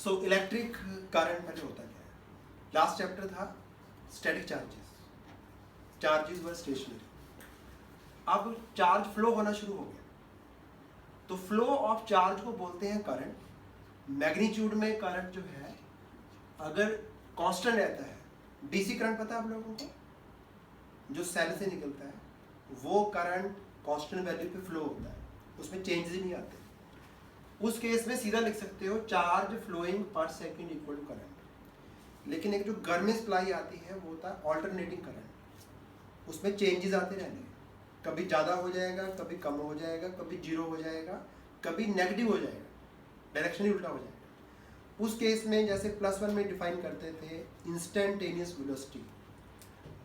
So electric current पहले होता क्या है? लास्ट चैप्टर था स्टैटिक चार्जेस, चार्जेस वर स्टेशनरी। अब चार्ज फ्लो होना शुरू हो गया, तो फ्लो ऑफ चार्ज को बोलते हैं करंट। मैग्नीट्यूड में करंट जो है अगर कांस्टेंट रहता है, डीसी करंट पता है आप लोगों को, जो सेल से निकलता है, वो करंट कांस्टेंट वैल्यू पे फ्लो होता है, उसमें चेंजेस ही नहीं आते। उस केस में सीधा लिख सकते हो charge flowing per second equal to current. लेकिन एक जो गर्मी सप्लाई आती है वो होता है ऑल्टरनेटिंग करंट, उसमें चेंजेस आते रहेंगे, कभी ज़्यादा हो जाएगा, कभी कम हो जाएगा, कभी जीरो हो जाएगा, कभी नेगेटिव हो जाएगा, डायरेक्शन ही उल्टा हो जाएगा। उस केस में जैसे +1 में डिफाइन करते थे इंस्टेंटेनियस वेलोसिटी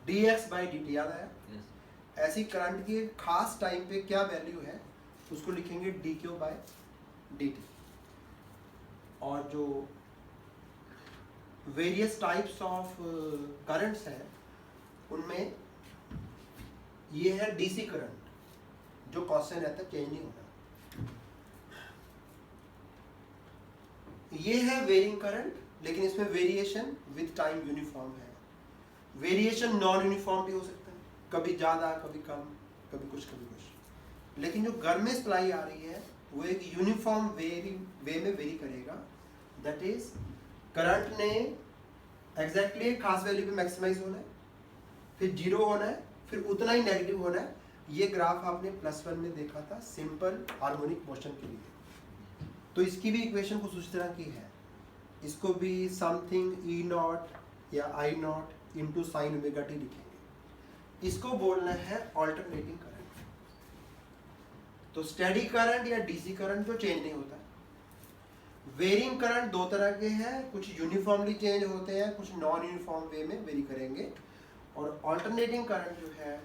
dx/dt, याद आया? ऐसी करंट की खास टाइम पे क्या वैल्यू है उसको लिखेंगे dq/dt। और जो वेरियस टाइप्स ऑफ करंट्स हैं उनमें ये है डीसी करंट जो कांस्टेंट रहता है, चेंज नहीं होता। ये है वेरिंग करंट, लेकिन इसमें वेरिएशन विद टाइम यूनिफॉर्म है। वेरिएशन नॉन यूनिफॉर्म भी हो सकता है, कभी ज़्यादा कभी कम, कभी कुछ कभी कुछ। लेकिन जो गर्मी सप्लाई आ रही है वो एक यूनिफॉर्म वे में वेरी करेगा। दैट इज करंट ने एग्जैक्टली खास वैल्यू पे मैक्सिमाइज होना है, फिर जीरो होना है, फिर उतना ही नेगेटिव होना है। ये ग्राफ आपने +1 में देखा था सिंपल हार्मोनिक मोशन के लिए। तो इसकी भी इक्वेशन कुछ उस तरह की है, इसको भी समथिंग E0 या I0 into sine omega T लिखेंगे। इसको बोलना है ऑल्टरनेटिंग करंट। तो स्टेडी करंट या डीसी करंट जो चेंज नहीं होता। वेरिंग करंट दो तरह के हैं, कुछ यूनिफॉर्मली चेंज होते हैं, कुछ नॉन यूनिफॉर्म वे में वेरी करेंगे। और ऑल्टरनेटिंग करंट जो है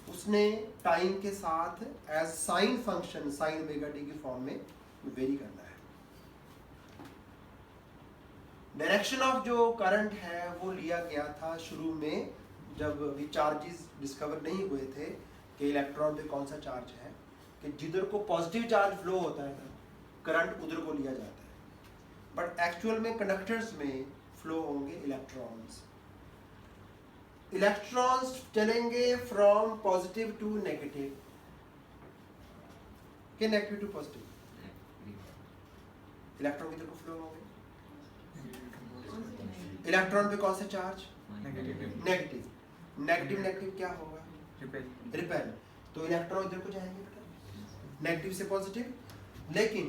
उसने टाइम के साथ as sine function sine omega t की फॉर्म में वेरी करना है। डायरेक्शन ऑफ जो करंट है वो लिया गया था शुरू में, जब अभी चार्जेस डिस्कवर नहीं हुए थे कि इलेक्ट्रॉन पे कौन सा चार्ज है, कि जिधर को पॉजिटिव चार्ज फ्लो होता है करंट उधर को लिया जाता है। बट एक्चुअल में कंडक्टर्स में फ्लो होंगे इलेक्ट्रॉन्स। इलेक्ट्रॉन्स चलेंगे फ्रॉम पॉजिटिव टू नेगेटिव, के नेगेटिव टू पॉजिटिव। इलेक्ट्रॉन किधर को फ्लो होंगे? इलेक्ट्रॉन पे कौन सा चार्ज? नेगेटिव। नेगेटिव नेगेटिव क्या होगा? रिपेल। तो इलेक्ट्रॉन इधर को जाएंगे बेटा, नेगेटिव से पॉजिटिव। लेकिन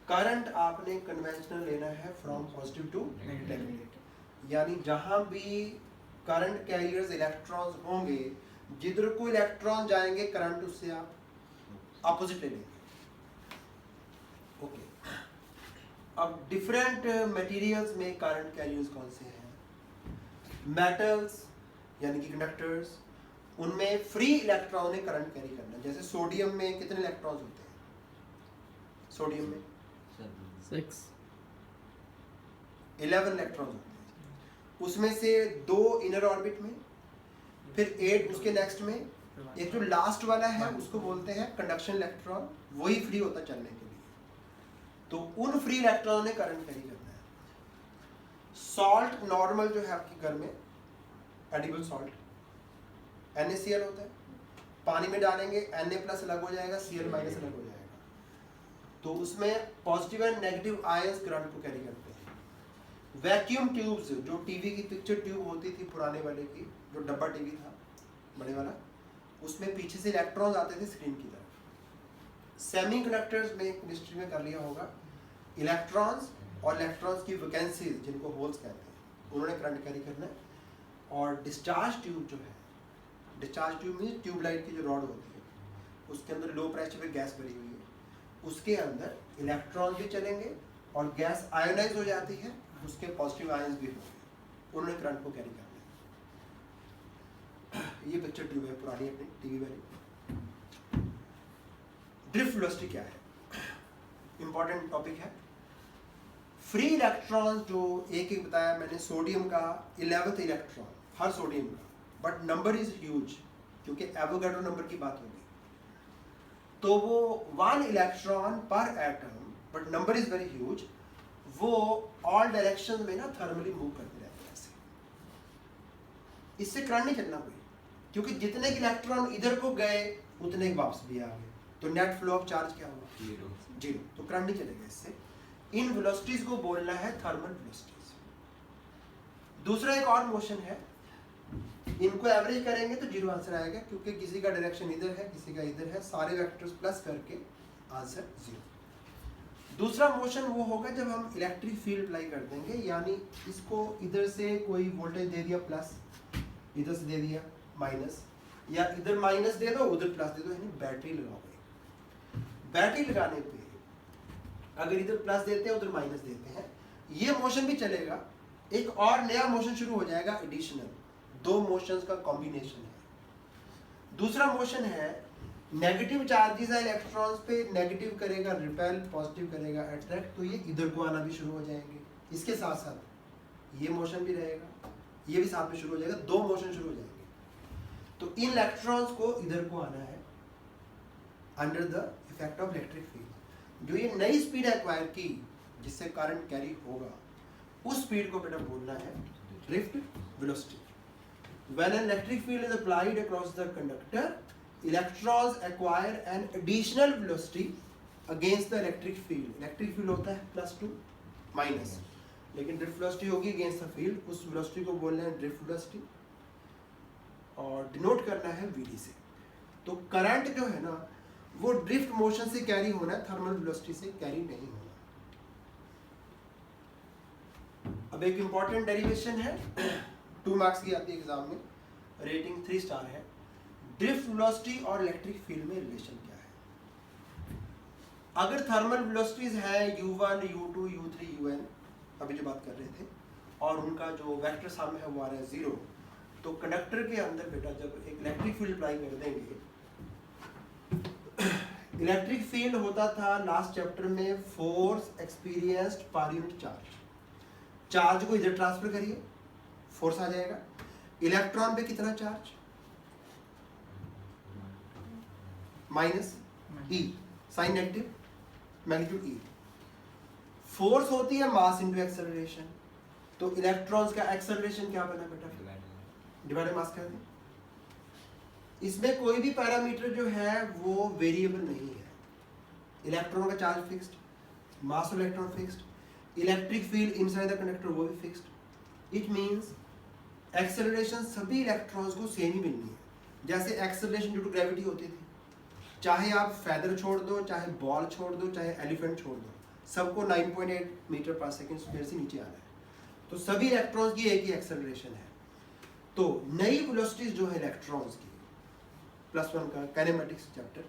करंट आपने कन्वेंशनल लेना है फ्रॉम पॉजिटिव टू नेगेटिव, यानी जहां भी करंट कैरियर्स इलेक्ट्रॉन्स होंगे, जिधर को इलेक्ट्रॉन जाएंगे करंट उससे आप अपोजिट ले लेंगे। ओके, अब डिफरेंट मटेरियल्स में करंट कैरियर्स कौन से हैं? मेटल्स यानी कि कंडक्टर्स, उनमें फ्री इलेक्ट्रॉन ने करंट कैरी करना। जैसे सोडियम में कितने इलेक्ट्रॉन्स होते हैं? सोडियम में 6 11 इलेक्ट्रॉन्स होते हैं। उसमें से 2 इनर ऑर्बिट में, फिर 8 उसके नेक्स्ट में। एक जो लास्ट वाला है उसको बोलते हैं कंडक्शन इलेक्ट्रॉन, वही फ्री होता है चलने के लिए। तो उन फ्री इलेक्ट्रॉन ने करंट कैरी करना है। सॉल्ट नॉर्मल जो है आपके घर में, एडिबल सॉल्ट NaCl होता है, पानी में डालेंगे Na+ अलग हो जाएगा, Cl- अलग हो जाएगा। तो उसमें positive and negative ions current को कैरी करते हैं। वैक्यूम ट्यूब्स, जो टीवी की पिक्चर ट्यूब होती थी पुराने वाले की, जो डब्बा टीवी था बड़े वाला, उसमें पीछे से इलेक्ट्रॉन्स आते थे स्क्रीन की तरफ। सेमीकंडक्टर्स में केमिस्ट्री में कर लिया होगा, इलेक्ट्रॉन्स और इलेक्ट्रॉन्स की वैकेंसीज जिनको होल्स कहते हैं, उन्होंने करंट कैरी करना है। और डिस्चार्ज ट्यूब जो है, डिस्चार्ज ट्यूब में ट्यूबलाइट की जो रॉड होती है, उसके अंदर लो प्रेशर पे गैस भरी हुई है, उसके अंदर इलेक्ट्रॉन भी चलेंगे और गैस आयोनाइज हो जाती है, उसके पॉजिटिव आयंस भी होंगे, उन्होंने करंट को कैरी करना है। ये पिक्चर ट्यूब है पुरानी अपनी टीवी वाली। ड्रिफ्ट वेलोसिटी क्या है? इंपॉर्टेंट टॉपिक है। फ्री इलेक्ट्रॉन जो एक एक बताया मैंने, सोडियम का 11th इलेक्ट्रॉन हर सोडियम का, बट नंबर इज ह्यूज क्योंकि एवोगाड्रो नंबर की बात होगी। तो वो 1 इलेक्ट्रॉन पर atom, but number is very huge. वो ऑल डायरेक्शन में ना थर्मली मूव करते रहते हैं ऐसे। इससे करंट नहीं चलना कोई, क्योंकि जितने इलेक्ट्रॉन इधर को गए उतने ही वापस भी आ गए, तो नेट फ्लो ऑफ चार्ज क्या होगा? जीरो। तो करंट नहीं चलेगा इससे। इन वेलोसिटीज को बोलना है थर्मल वेलोसिटीज। दूसरा एक और मोशन है, इनको एवरेज करेंगे तो जीरो आंसर आएगा, क्योंकि किसी का डायरेक्शन इधर है, किसी का इधर है, सारे वेक्टर्स प्लस करके आंसर जीरो। दूसरा मोशन वो होगा जब हम इलेक्ट्रिक फील्ड अप्लाई कर देंगे, यानी इसको इधर से कोई वोल्टेज दे दिया प्लस, इधर से दे दिया माइनस, या इधर माइनस दे दो उधर प्लस दे दो, यानी बैटरी लगाओगे। बैटरी लगाने पे अगर इधर प्लस देते हैं उधर माइनस देते हैं, ये मोशन भी चलेगा। एक और नया मोशन शुरू हो जाएगा एडिशनल, दो मोशंस का कॉम्बिनेशन है। दूसरा मोशन है नेगेटिव चार्जेस है इलेक्ट्रॉन्स पे, नेगेटिव करेगा रिपेल, पॉजिटिव करेगा अट्रैक्ट, तो ये इधर को आना भी शुरू हो जाएंगे। इसके साथ साथ ये मोशन भी रहेगा, ये भी साथ में शुरू हो जाएगा, दो मोशन शुरू हो जाएंगे। तो इन इलेक्ट्रॉन्स को इधर को आना है under the effect of electric field. जो ये नई स्पीड एक्वायर की जिससे करंट कैरी होगा, उस स्पीड को बेटा बोलना है drift velocity. When an electric field is applied across the conductor, electrons acquire an additional velocity against the electric field. Electric field होता है +2 माइनस, लेकिन ड्रिफ्ट वेलोसिटी होगी अगेंस्ट द फील्ड, उस वेलोसिटी को बोलना है ड्रिफ्ट वेलोसिटी और denote करना है VD से। तो करंट जो है ना वो ड्रिफ्ट मोशन से कैरी होना है, थर्मल वेलोसिटी से कैरी नहीं होना। अब एक इंपॉर्टेंट डेरिवेशन है, 2 मार्क्स की आती है एग्जाम में, रेटिंग 3 स्टार है। ड्रिफ्ट वेलोसिटी और इलेक्ट्रिक फील्ड में रिलेशन क्या है? अगर थर्मल वेलोसिटीज है u1, u2, u3, un, अभी जो बात कर रहे थे, और उनका जो वेक्टर सम है वो आ रहा है 0, तो कंडक्टर के अंदर बेटा जब एक इलेक्ट्रिक फील्ड अप्लाई कर देंगे, इलेक्ट्रिक फील्ड होता था लास्ट चैप्टर में force experienced per unit charge. Charge को इधर ट्रांसफर करिए, फोर्स आ जाएगा। इलेक्ट्रॉन पे कितना चार्ज? माइनस ई, साइन नेगेटिव, मैग्नीट्यूड ई। फोर्स होती है मास इनटू एक्सेलरेशन, तो इलेक्ट्रॉन्स का एक्सेलरेशन क्या बना बेटा? डिवाइडेड मास कर दें। इसमें कोई भी पैरामीटर जो है वो वेरिएबल नहीं है। इलेक्ट्रॉन का charge fixed, mass of electron fixed, electric field inside the conductor वो भी फिक्स्ड। इट मींस एक्सेलरेशन सभी इलेक्ट्रॉन्स को सेम ही मिलनी है। जैसे एक्सेलरेशन ड्यू टू ग्रेविटी होती थी, चाहे आप फेदर छोड़ दो, चाहे बॉल छोड़ दो, चाहे एलिफेंट छोड़ दो, सबको 9.8 मीटर पर सेकेंड स्क्वायर से नीचे आना है। तो सभी इलेक्ट्रॉन्स की एक ही एक्सेलरेशन है। तो नई वेलोसिटीज जो है इलेक्ट्रॉन्स की, +1 का kinematics chapter,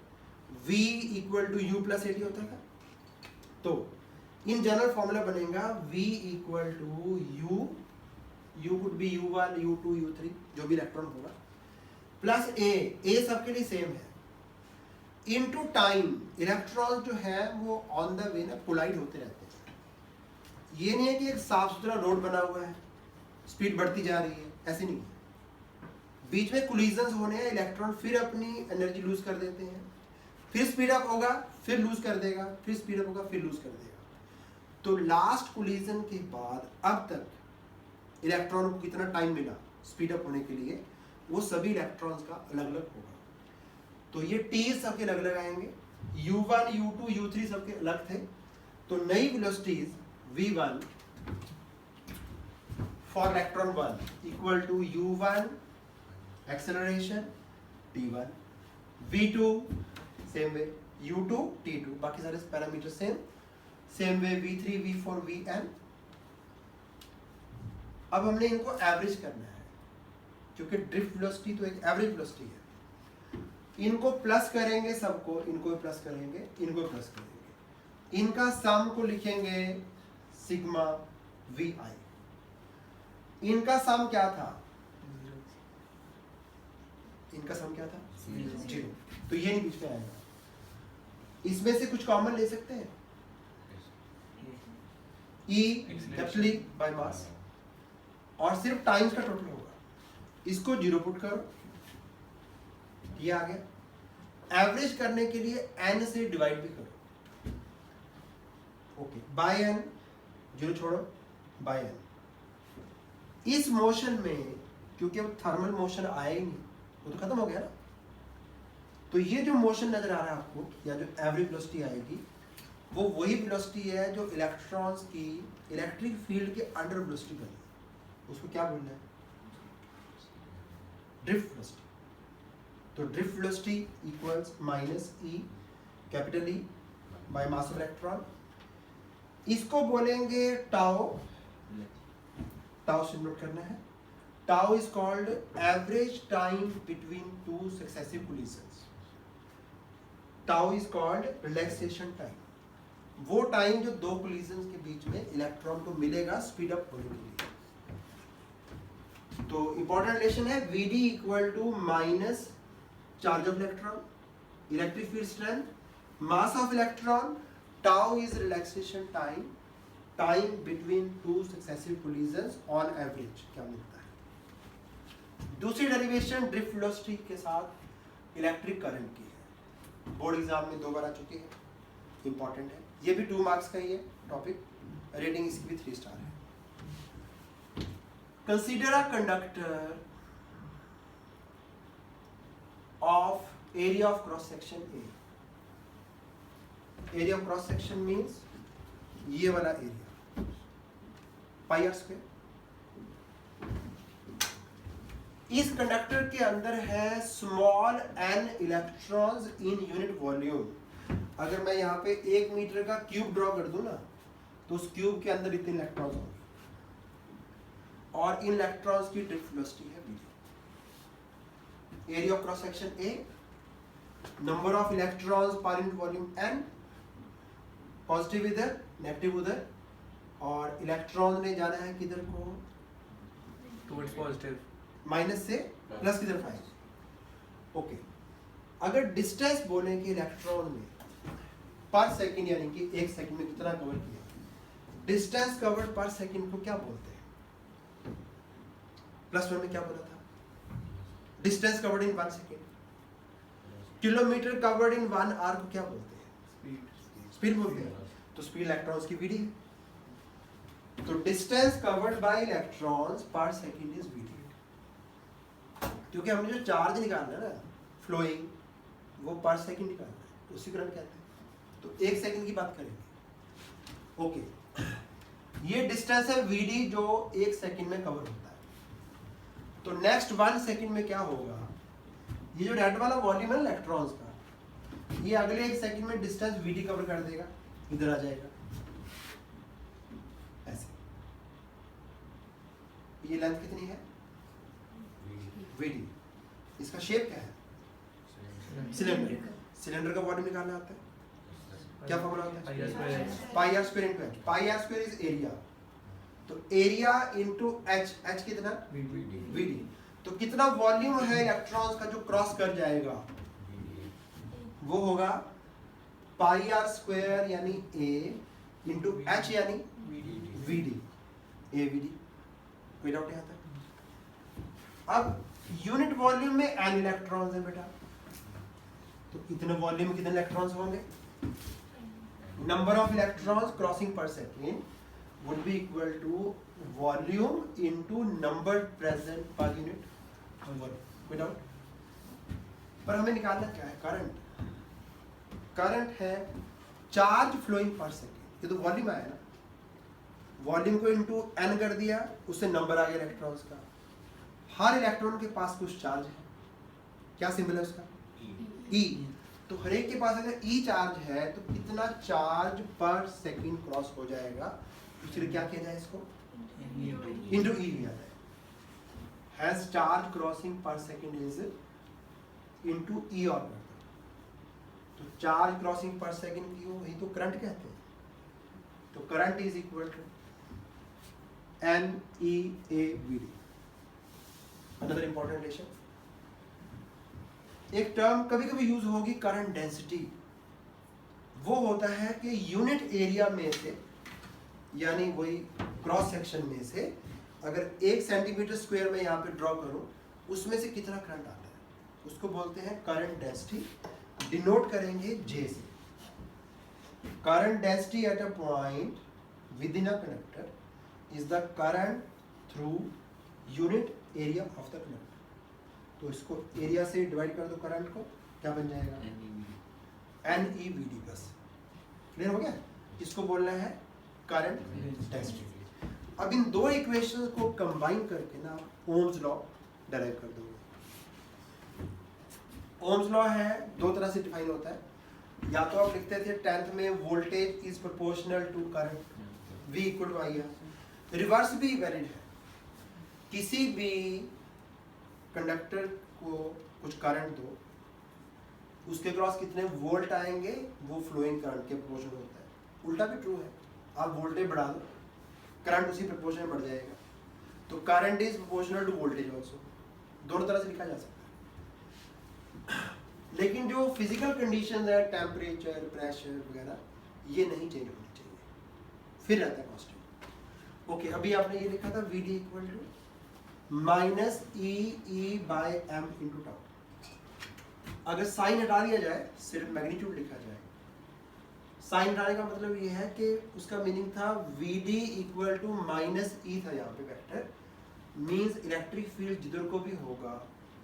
v equal to u plus at होता था। तो इन जनरल फॉर्मूला बनेगा v equal to u could be u1, u2, u3, जो भी इलेक्ट्रॉन होगा, प्लस a सबके लिए सेम है, इनटू टाइम। इलेक्ट्रॉन जो है वो ऑन द वे ना कोलाइड होते रहते हैं। ये नहीं है कि एक साफ सुथरा रोड बना हुआ है, स्पीड बढ़ती जा रही है, ऐसे नहीं है। बीच में कोलिजन्स होने हैं, इलेक्ट्रॉन फिर अपनी एनर्जी लूज कर देते हैं, फिर स्पीड अप होगा, फिर लूज कर देगा, फिर स्पीड अप होगा, फिर लूज कर देगा। तो लास्ट कोलिजन के बाद अब तक इलेक्ट्रॉन को कितना टाइम मिला स्पीड अप होने के लिए, वो सभी इलेक्ट्रॉन्स का अलग अलग होगा। तो ये टी सबके अलग अलग आएंगे, u1, u2, u3 सबके अलग थे। तो नई velocities v1 for electron 1 equal to u1 acceleration t1, v2 same way, u2 t2, बाकी सारे parameter same way, v3 v4 vn। अब हमने इनको एवरेज करना है, क्योंकि ड्रिफ्ट वेलोसिटी तो एक एवरेज वेलोसिटी है। इनको प्लस करेंगे सबको, इनको भी प्लस करेंगे, इनको भी प्लस करेंगे, इनका सम को लिखेंगे सिग्मा vi। इनका सम क्या था? इनका सम क्या था? 0। तो ये नहीं बीच में आएगा। इसमें से कुछ कॉमन ले सकते हैं, E capital E by mass, और सिर्फ टाइम्स का टोटल होगा। इसको 0 पुट करो, ये आ गया। एवरेज करने के लिए n से डिवाइड भी करो, ओके, बाय n 0 छोड़ो बाय एन। इस मोशन में क्योंकि अब थर्मल मोशन आया ही नहीं, वो तो खत्म हो गया ना, तो ये जो मोशन नजर आ रहा है आपको या जो एवरेज वेलोसिटी आएगी वो वही वेलोसिटी है जो इलेक्ट्रॉन्स की इलेक्ट्रिक फील्ड के अंडर वेलोसिटी बनी, उसको क्या बोलना है? Drift velocity. तो drift velocity equals minus E capital E by mass of electron. इसको बोलेंगे टाउ, टाउ से नोट करना है। Tau is called average time between two successive collisions. Tau is called relaxation time, वो टाइम जो दो collisions के बीच में इलेक्ट्रॉन को मिलेगा स्पीड अप होने के लिए। तो इंपॉर्टेंट रिलेशन है Vd equal to minus charge of electron, electric field strength, mass of electron, tau is relaxation time, time between two successive collisions on average क्या मिलता है। दूसरी डेरिवेशन ड्रिफ्ट वेलोसिटी के साथ इलेक्ट्रिक करंट की है, board exam में 2 बार आ चुकी है, इंपॉर्टेंट है, ये भी 2 मार्क्स का ही है टॉपिक, रेटिंग इसकी भी 3 स्टार है। Consider a conductor of area of cross section A. Area of cross section means ये वाला एरिया पाई आर स्क्वायर। इस कंडक्टर के अंदर है small n electrons in unit volume. अगर मैं यहाँ पे 1 मीटर का क्यूब ड्रॉ कर दूं ना, तो उस क्यूब के अंदर इतने इलेक्ट्रॉन्स होंगे और इन इलेक्ट्रॉन्स की ड्रिफ्ट वेलोसिटी है v। Area of cross section A, number of electrons per unit volume n, positive इधर नेगेटिव उधर, और इलेक्ट्रॉन ने जाना है किधर को? टुवर्ड्स पॉजिटिव, माइनस से प्लस की तरफ आएगा। ओके, अगर डिस्टेंस बोले कि इलेक्ट्रॉन ने पर सेकंड यानी कि 1 सेकंड में कितना कवर किया, डिस्टेंस कवर्ड पर सेकंड को क्या बोलते हैं? +1 में क्या बोला था? Distance covered in 1 second. Kilometre covered in 1 hour को क्या बोलते हैं? स्पीड बोलते हैं। तो स्पीड इलेक्ट्रॉन्स की vd है। तो डिस्टेंस कवर्ड बाय इलेक्ट्रॉन्स पर सेकंड इज vd। क्योंकि हमने जो चार्ज निकालना है ना फ्लोइंग, वो पर सेकंड निकालना है, उसी करंट कहते हैं। तो 1 सेकंड की बात करेंगे। ओके, ये डिस्टेंस है vd जो 1 सेकंड में कवर होता है। तो नेक्स्ट 1 सेकंड में क्या होगा? ये जो रेड वाला वॉल्यूम है इलेक्ट्रॉन्स का, ये अगले 1 सेकंड में डिस्टेंस vd कवर कर देगा, इधर आ जाएगा ऐसे। ये लेंथ कितनी है? vd। इसका शेप क्या है? सिलेंडर। सिलेंडर का वॉल्यूम निकालना आता है, क्या फॉर्मूला होता है? Pi r square into h। Pi r square is area, तो एरिया इनटू h, h कितना? vd। तो कितना वॉल्यूम है इलेक्ट्रॉन्स का जो क्रॉस कर जाएगा, वो होगा पाई आर स्क्वायर यानी a इंटू h यानी vd, a vd। कोई डाउट यहाँ तक? अब यूनिट वॉल्यूम में n इलेक्ट्रॉन्स हैं बेटा, तो इतने वॉल्यूम में कितने इलेक्ट्रॉन्स होंगे? Number of electrons crossing per second would be equal to volume into number present per unit volume। कोई डाउट? पर हमें निकालना क्या है? करंट। करंट है चार्ज फ्लोइंग पर सेकेंड। ये तो वॉल्यूम आया ना, वॉल्यूम को इनटू n कर दिया, उससे नंबर आ गया इलेक्ट्रॉन्स का। हर इलेक्ट्रॉन के पास कुछ चार्ज है, क्या सिंबल है उसका? E। तो हर एक के पास अगर E चार्ज है तो कितना चार्ज पर सेकेंड क्रॉस हो जाएगा, इसलिए क्या किया जाए? इसको इंटू E लिया जाए। Has charge crossing per second is into E orbit. तो चार्ज क्रॉसिंग पर सेकेंड की वही तो करंट कहते हैं। तो current is equal to NEAVD। Another important relation, एक टर्म कभी कभी यूज होगी करंट डेंसिटी। वो होता है कि यूनिट एरिया में से यानी वही क्रॉस सेक्शन में से अगर 1 सेंटीमीटर स्क्वायर में यहाँ पे ड्रॉ करूं, उसमें से कितना करंट आता है, उसको बोलते हैं करंट डेंसिटी। डिनोट करेंगे J से। Current density at a point within a conductor is the current through unit area of the conductor. तो इसको एरिया से डिवाइड कर दो करंट को, क्या बन जाएगा? NEVD बस। क्लियर हो गया? इसको बोलना है करंट डेंसिटी। अब इन दो इक्वेशंस को कंबाइन करके ना ओम्स लॉ डेराइव कर दोगे। ओम्स लॉ है, दो तरह से डिफाइन होता है, या तो आप लिखते थे 10th में voltage is proportional to current, V equal to I है। रिवर्स भी वैलिड है, किसी भी कंडक्टर को कुछ करंट दो, उसके क्रॉस कितने वोल्ट आएंगे वो फ्लोइंग करंट के प्रोपोर्शनल होता है। उल्टा भी ट्रू है, आप वोल्टेज बढ़ा दो करंट उसी प्रोपोर्शन में बढ़ जाएगा। तो current is proportional to voltage also, दोनों तरह से लिखा जा सकता है। लेकिन जो फिजिकल कंडीशन है, टेम्परेचर, प्रेशर वगैरह, ये नहीं चेंज होनी चाहिए, फिर रहता है कांस्टेंट। ओके, अभी आपने ये लिखा था VD equal to minus e by m into tau. अगर साइन हटा दिया जाए, सिर्फ मैग्नीट्यूड लिखा जाए, साइन हटाने का मतलब ये है कि उसका मीनिंग था VD इक्वल टू माइनस ई था यहाँ पे वेक्टर, मींस इलेक्ट्रिक फील्ड जिधर को भी होगा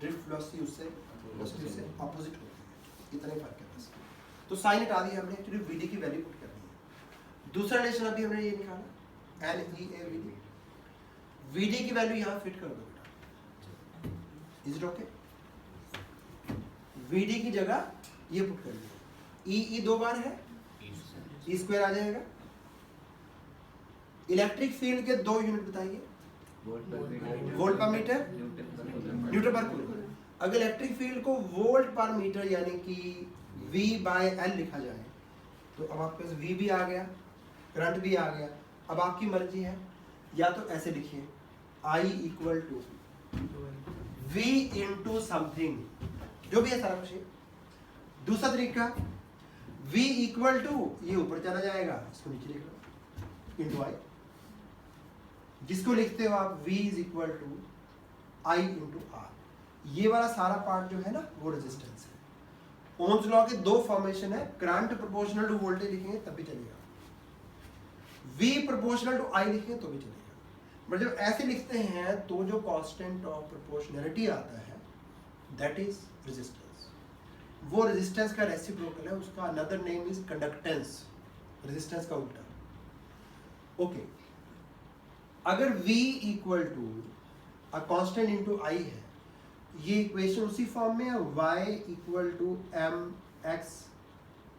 ड्रिफ्ट वेलोसिटी उससे अपोजिट होगी, इतना ही फर्क है बस। तो साइन हटा दिया हमने, एक्चुअली VD की वैल्यू पुट करनी है। दूसरा रिलेशन अभी हमने ये निकाला NEAVD, VD की वैल्यू यहाँ फिट कर दो बेटा, इज इट ओके? VD की जगह ये पुट कर दिया, E दो बार है, E स्क्वायर आ जाएगा। इलेक्ट्रिक फील्ड के दो यूनिट बताइए, वोल्ट पर मीटर, न्यूटन पर कूलम। अगर इलेक्ट्रिक फील्ड को वोल्ट पर मीटर यानी कि V बाय L लिखा जाए, तो अब आपके पास V भी आ गया, करंट भी आ गया। अब आपकी मर्जी है, या तो ऐसे लिखिए I equal to V into something, जो भी है सारा कुछ। दूसरा तरीका V इक्वल टू, ये ऊपर चला जाएगा, इसको नीचे लिख लो, इंटू I। जिसको लिखते हो आप V is equal to I into R। ये वाला सारा पार्ट जो है ना, वो रेजिस्टेंस है। ओम्स लॉ के दो फॉर्मेशन है, करंट प्रोपोर्शनल टू वोल्टेज लिखेंगे तब भी चलेगा, V प्रोपोर्शनल टू I लिखेंगे तो भी चलेगा। बट जब ऐसे लिखते हैं तो जो कांस्टेंट ऑफ प्रोपोर्शनैलिटी आता है, दैट इज रेजिस्टेंस। वो रेजिस्टेंस का रेसिप्रोकल है, उसका another name is conductance, resistance का उल्टा। ओके, अगर V equal to a constant into I है, ये इक्वेशन उसी फॉर्म में है, y equal to mx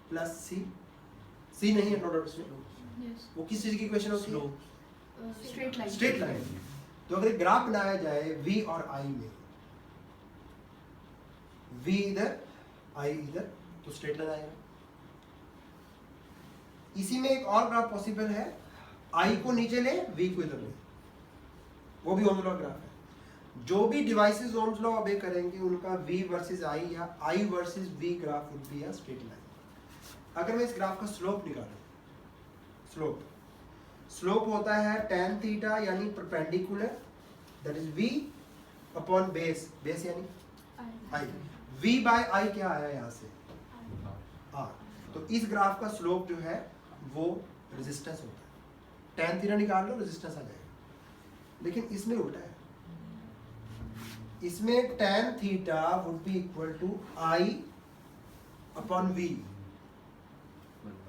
plus c नहीं है नोट इसमें, वो किस चीज की इक्वेशन होती है? Straight line. तो अगर ग्राफ बनाया जाए V और I में, V इधर I इधर, तो स्ट्रेट लाइन आएगा। इसी में एक और ग्राफ पॉसिबल है, I को नीचे ले, V को इधर ले, वो भी ओम्स लॉ ग्राफ है। जो भी डिवाइसेस ओम्स लॉ ओबे करेंगे, उनका V वर्सेस I या I versus V graph would be a straight line. अगर मैं इस ग्राफ का स्लोप निकालूं, स्लोप होता है tan थीटा यानी perpendicular, that is V upon base यानी I। V बाय I क्या आया यहाँ से? R। तो इस ग्राफ का स्लोप जो है वो रेजिस्टेंस होता है। tan थीटा निकाल लो, रेजिस्टेंस आ जाएगा। लेकिन इसमें उल्टा है, इसमें tan theta would be equal to I upon V।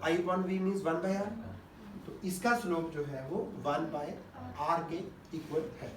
I upon V means 1 by R। तो इसका स्लोप जो है वो 1 बाय R के इक्वल है।